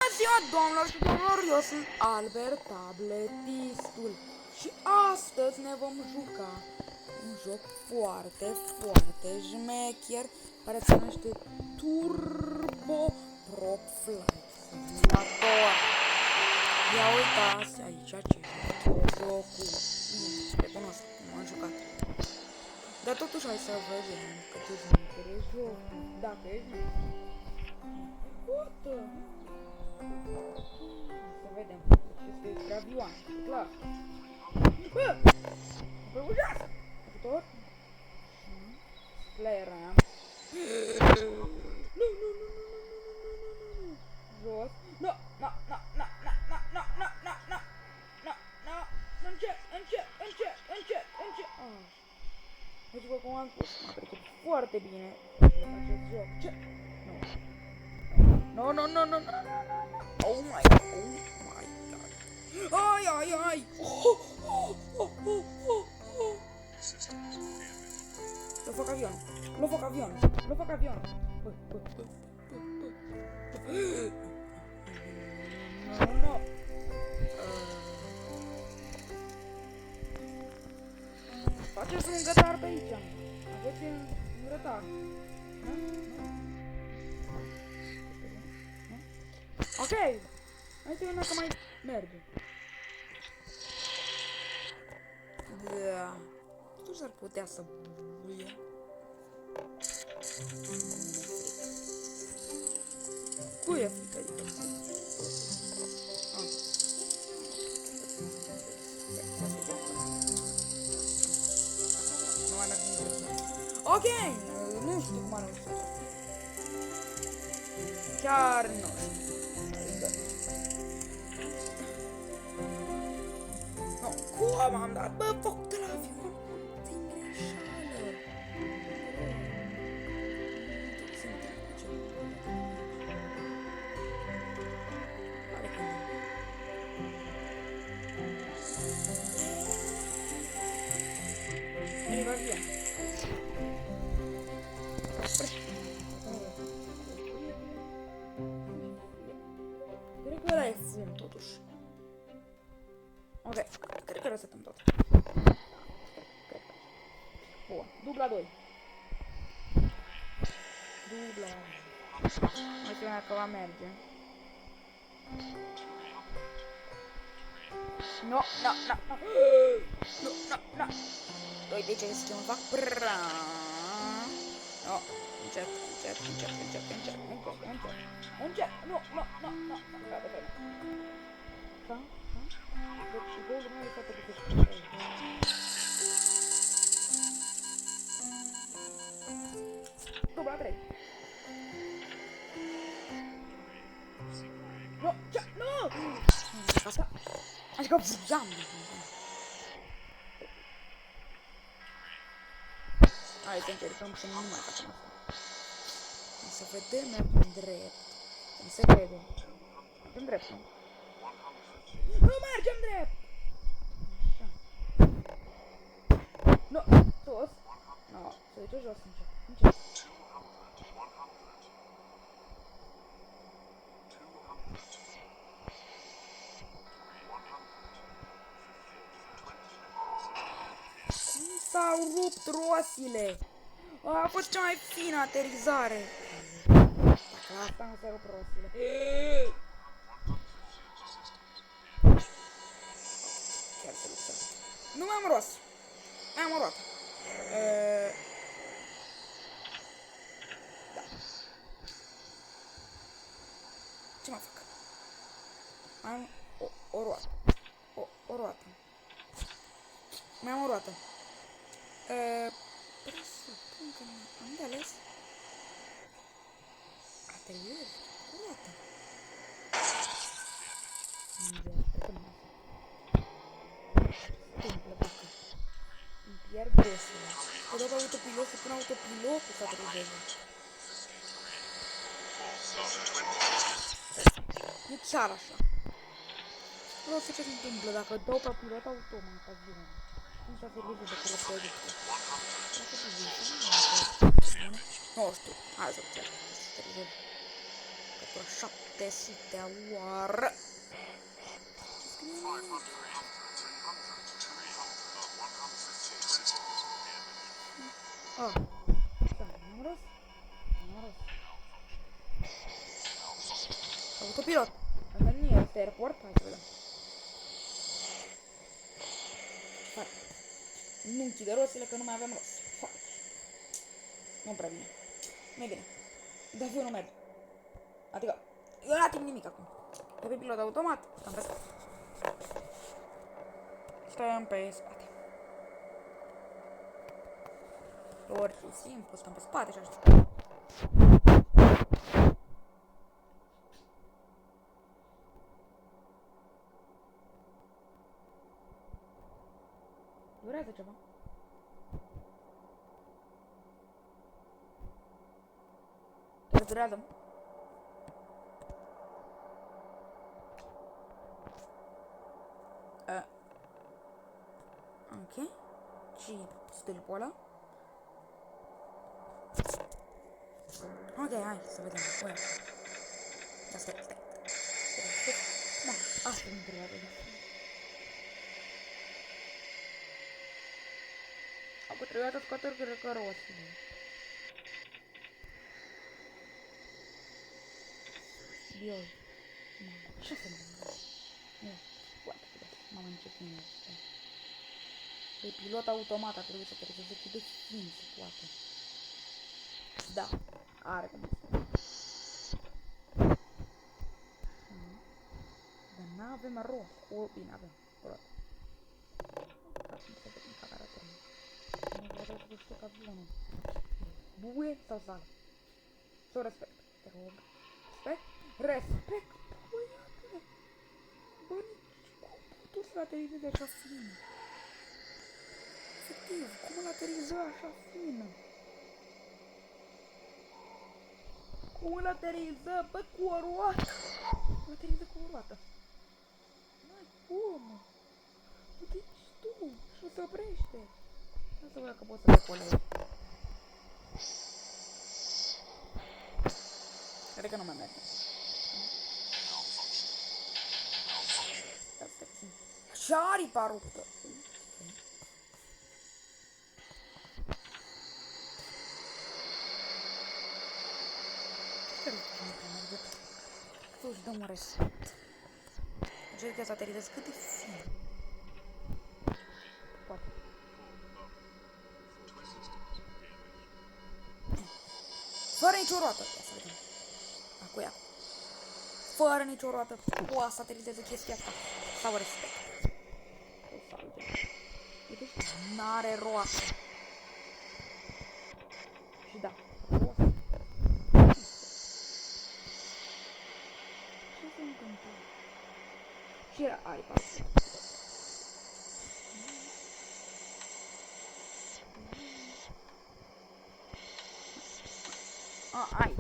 Bună ziua, doamnelor și domnilor, eu sunt Albert, tabletistul. Și astăzi ne vom juca un joc foarte, foarte șmecher care se numește Turbo Prop Flight Simulator. Ia uitați aici ce jocul. Recunosc, nu am jucat. Dar totuși hai să vedem cât e șmecher e jocul. Dacă e șmecher. What the? Să vedem ce este despre avioane, e clar. Bă! Pe ușeasă! Ajutor? Splaram. Nu, nu, nu, nu, nu, nu, nu, nu, nu. Jos. Nu, nu, nu, nu, nu, nu, nu, nu, nu, nu. Nu, nu, încet, încet, încet, încet, încet. Deci, bă, cum am spus, m-a trecut foarte bine acest joc. Ce? Nu. No, no, no, no, no, no, no. Oh my god. Ai, ai, ai. Lo fac avionul. Lo fac avionul. Lo fac avionul. No, no. Faceți un grătar pe aici. Aveți un grătar. Ok, hai să vedem dacă mai merge. Da, tu s-ar putea să buie. Cui e frică, adică? Nu mai merg nimic. Ok, nu știu cum ar fi. Chiar nu știu. Cum am dat? Bă, foc de la avion! Din greșeală! Arriva via! Cred că ăla e fum, totuși. Ok, cred că resetăm tot. Bun, dubla 2. Dubla. Hai să vedem dacă va merge. No, no, no, no. No, no, no. Uite ce schimb fac. No, încet, încet, încet, încet, încet, încet, încet, încet. No, no, no, no, no. Gata, gata. Da? Deci, două grămări de toate câte dubla 3. No, ce? No! Asta? Adică fugeam. Hai să încercăm să nu mai facem asta. Să vedem, mergem drept. Cum se vede. Mergem drept, nu? Nu mergem drept! Așa. Nu, sus. Nu, se duce jos, încet, încet. Cum s-au rupt rosile? A fost cea mai fină aterizare. Dacă asta nu se rup rosile. Chiar se rup. Nu mai am ros. Mai am o roată. Da. Ce mă fac? Mai am o roată. O roată. Mai am o roată. Presupun că am de ales atelier cu roată. Îmi pierd gresele. Că dau autopilot, să pun autopilotul să trezeze. Nu chiar așa. Vreau să ce se întâmplă dacă dau pe pilot automat avionul. Nu s-a servit de reproducție. Nu știu. Hai să cer. Vreo 700 oară. Ah, n-am rost. Autopilot. Asta nu este aeroport, hai să vedem. Hai. Nu închide roțile că nu mai avem rost. Hai. Nu prea bine. Nu e bine. Dar eu nu merg. Adică, eu n-am timp nimic acum. E pe pilot automat. Stăm pe spate. Stăm pe spate. Lor și simplu, stăm pe spate și așa. Durează ceva. Chiar durează. Ok. Și stâlpul ăla. Ok, hai să vedem. Uite. Da, stai. Da, asta nu durează. Acum trebuia să scoată cărosile. Biol. Ce să nu? Nu, poate că m-am început este. De pilot automat a trebuit să trezeze cât de fin se poate. Da, are cum să. Dar n-avem rost. O, bine, avem rost. Acum să vedem care arată. Nu vreau să știu ca bunul. Buie sau sală? Să o respect, te rog. Respect? Respect! Băiatule! Bă, cum puteți să aterizeze așa fină? Efectiv, cum îl ateriza așa fină? Cum îl ateriză? Bă, cu o roată! Îl ateriză cu o roată. N-ai cum! Uite-ți tu! Și se oprește! Asta vreau că pot să decolezi. Cred că nu mai merge. Asta puțin. Și aripa ruptă! Tu-și dăm un reset. Încerc să aterizez cât de fin. Poate. Fără nicio roată. Ia să vedem. Acu ia. Fără nicio roată. Poate să aterizeze chestia asta. Sau respect. O salve. Uite, n-are roată. Și da. Roată. Ce se întâmplă? Și era aripa. Ai.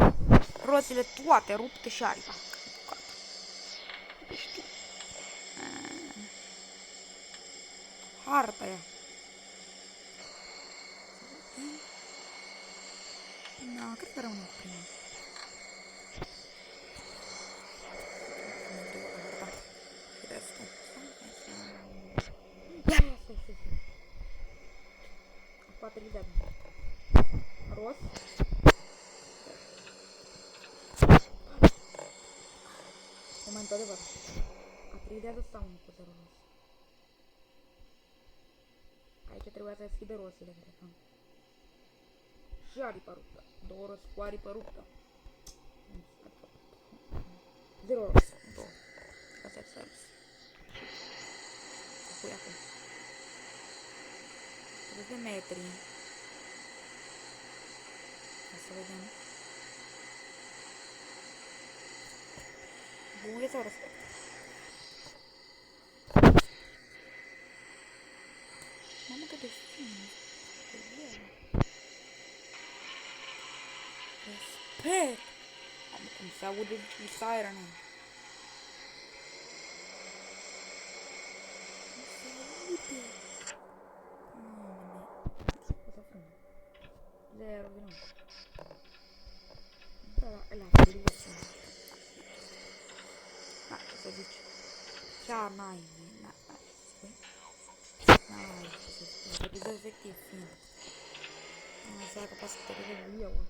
Roțile toate rupte și aripa. Deci tu. Harta aia. Da, cred că rămâne cu prima. Ia, stai. Acum aterizăm. Roz. Moment, adevăr. Aterizează sau nu cu zero roz? Aici trebuia să deschide rozile, cred că. Și aripa ruptă. Două roz cu aripa ruptă. Zero roz. Două. Asta e service. Acum e acum. 30 de metri. Hai să vedem. Buie sau respect? Mamă, cât de fin. Respect! Mamă, cum se aude sirenul. Cum se aude? Mamă, o să frână. 0 din nou. Da, la ateriză. să zici. Chiar n-ai ce să zic. Repriză efectiv fiind. Nu știu dacă poate să te rezolv eu acum.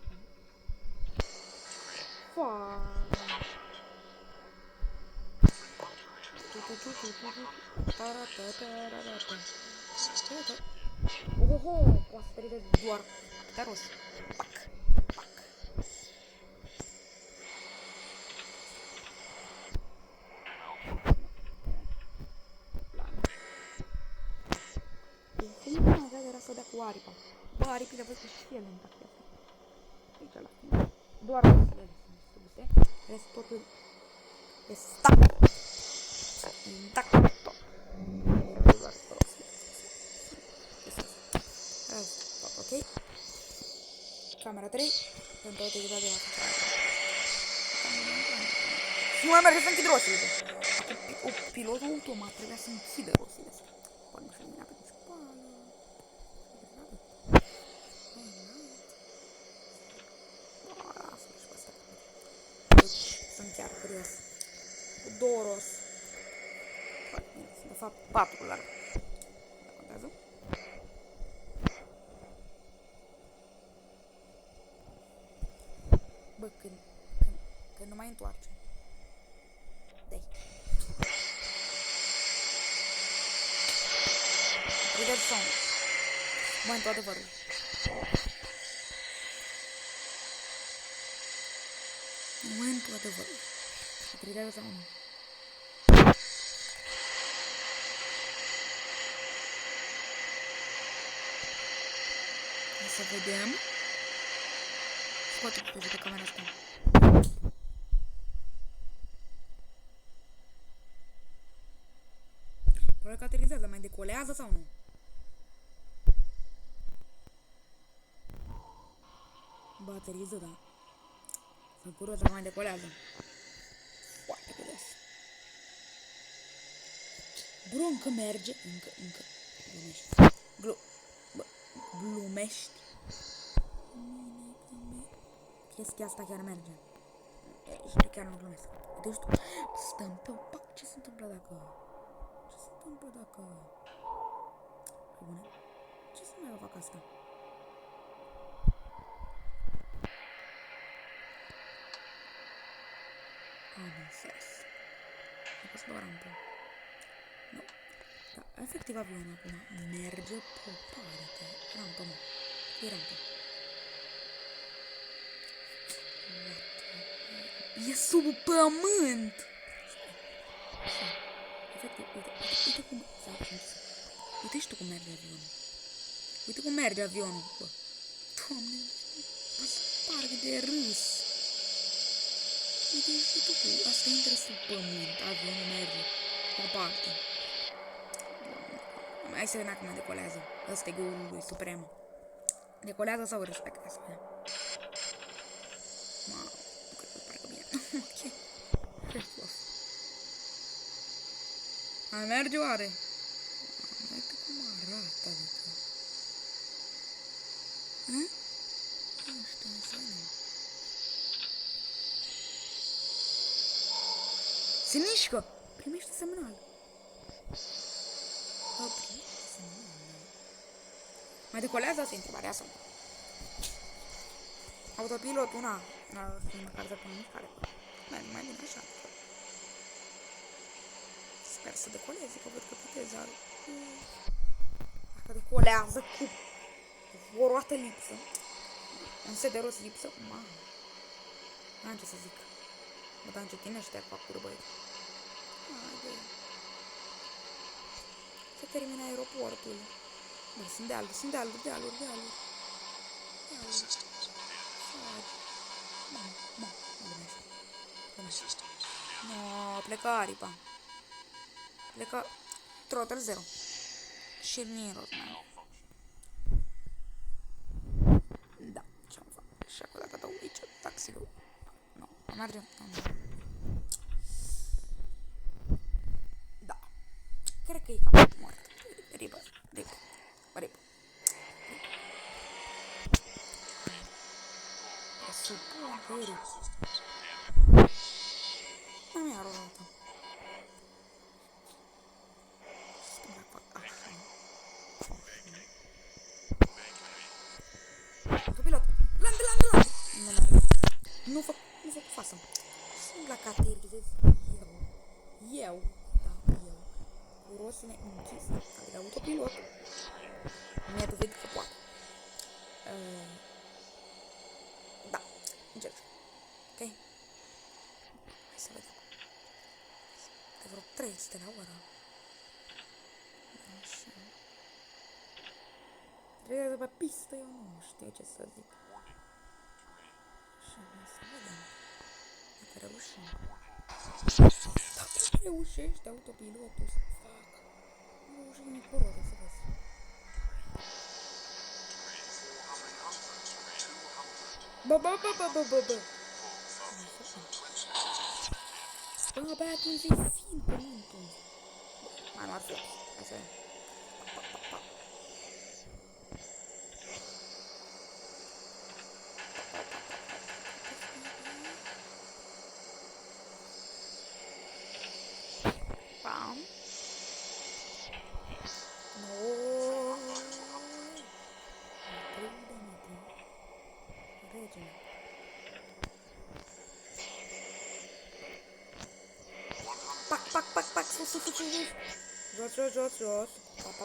Ohoho, poate să te rezolv doar atâta rost. Pac, pac. Cum avea de era să dea cu aripa? Bă, aripile văd că și ele îmi fac chestia. Aici la final. Doar ele sunt distruse. Rest totul e intacto. Rest tot ok. Camera 3. Pentru utilizarea de la și nu mai merge să închid roșiile. Acum pilotul automat trebuia să închidă roșiile astea. Poate nu știu mine pe principală. Lasă-l și pe ăsta. Sunt chiar curios. Cu 2 roz. De fapt 4 larg. Contează? Bă, când nu mai întoarce. De-ai. Priveți somn. Momentul adevărului. Momentul adevărului. Priveți somn. Să vedem. Scoate cu de camera asta. Probabil că aterizează, mai decolează sau nu? Bă, ateriză, da. Sunt curios dacă mai decolează. Foarte curios. Bro, încă merge. Încă. Glumești. Chestia asta chiar merge. Și chiar nu glumesc. Deci tu stăm pe pac. Ce se întâmplă dacă... E bune? Ce să mai fac asta? Am înțeles. A fost doar rampă. Nu. Da, efectiv avionul acum merge pe o parte. Rampă, mă. E rampă. E sub pământ! Efectiv, uite cum... Uite și tu cum merge avionul. Uite cum merge avionul, bă. Doamne, mă sparg de râs. Uite tu cu... Asta intră sub pământ, avionul merge pe parte. Hai să vedem acum decolează. Ăsta e golul lui suprem. Decolează sau respectă asta? Mamă, nu cred că parcă bine. Ok. Refos. Mai merge oare? Uite cum arată, adică. Nu știu, să vedem. Se mișcă! Primește semnal. Mai decolează? Asta e întrebarea sau? Autopilot, una fiind care se pune mișcare. Mai bine așa. Sper să decoleze, că văd că puteze are. Dacă decolează cu o roată lipsă. Un set de roți lipsă. Mamă. N-am ce să zic. Bă, dar încetinește cu acură, băieți. Haide. Se termină aeroportul. Bă, sunt dealuri. Mă, no, plecă aripa. Plecă Trotter 0. Și nu rost mai. Da, ce-am fac? Și acum dacă dau aici taxiul. Nu, merge. Da. Cred că e cam mort. Ripă. Presupun că e ripă. Nu mi-a rolată. eu, cu rosile închise, adică autopilot, mi-a dovedit că poate. Da, încerc. Ok? Hai să vedem. De vreo 300 la oră. Așa. Trebuie de pe pistă, eu nu știu ce să zic. Așa, hai să vedem. Dacă reușim. Dacă reușești autopilotul să fac. Nu reușești nici cu rotă, să vezi. Bă. Bă, abia atunci e fin pământul. Mai nu ar fi. Hai să vedem. Pam. No. 3 de metri. Regele. Pac, sus. Jos. Pa.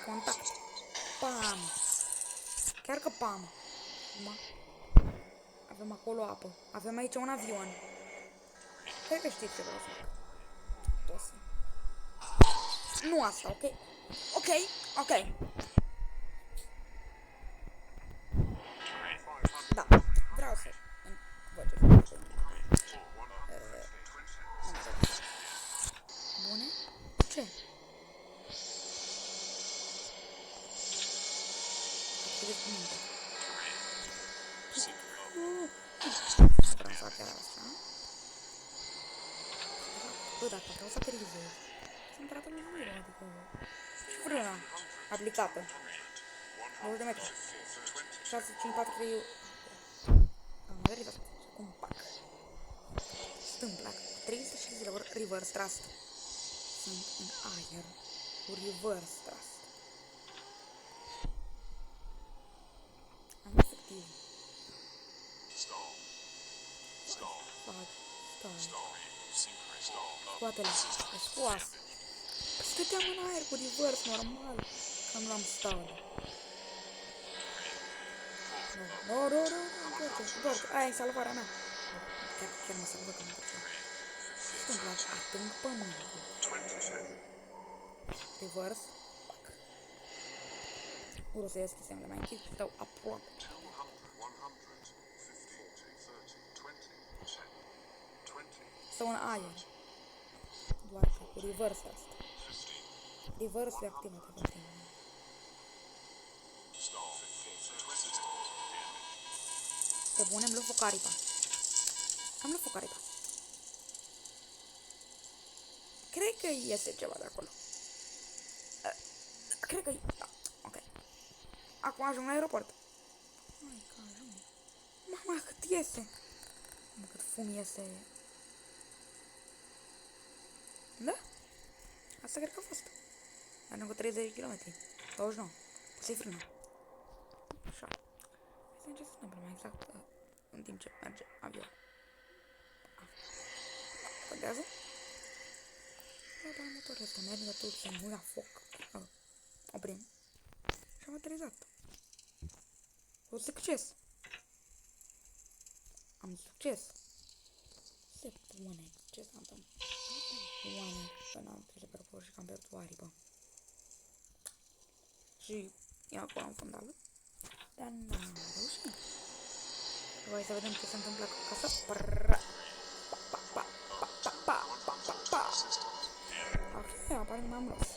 Contact. Pam. Chiar că pam. Avem acolo apă. Avem aici un avion. Cred că știți ce vreau să fac. Tosi. Nu asta, ok? Ok. Da, vreau să văd ce bune? Ce? Activez cu minte. Vreau să fac chiar asta. Bă, dacă vreau să aterizez, să-mi trată în jură, adică... Și frâna aplicată. 20 de metri. 6, 5, 4, 3... Am verificat. Și acum pac. Stâmplac. 360 de reverse thrust. Sunt în aer cu reverse thrust. Am efectiv. Scoate-le. E scoas. Stăteam în aer cu reverse normal. Că nu l-am stat. No. Întoarce. Aia e salvarea mea. Chiar mă salvă că mă întorceam. Stâmplac. Ating pământul. Reverse. Pac. Uru să ies chestiunile mai închid. Stau aproape. Stau în aer. Doar că cu reverse asta. Reverse-ul e activat pentru tine. Pe bune, am luat focaripa. Cred că iese ceva de acolo. Cred că... Da, ok. Acum ajung la aeroport. Hai că ajung. Mama, cât iese. Mă, cât fum iese. Da? Asta cred că a fost. Ajung cu 30 km. 29. Să-i frână. Așa. Hai să vedem ce se întâmplă mai exact în timp ce merge avion. Contează? Dar motorul ăsta merge la tot să nu ia foc. Oprim. Și am aterizat. Cu succes. Am succes. Se pune. Ce s-a întâmplat? Oameni, că n-am trezit pe acolo și că am pierdut o aripă. Și e acolo în fundală. Dar n-am reușit. Hai să vedem ce se întâmplă cu casa. Ok, aparent m-am luat.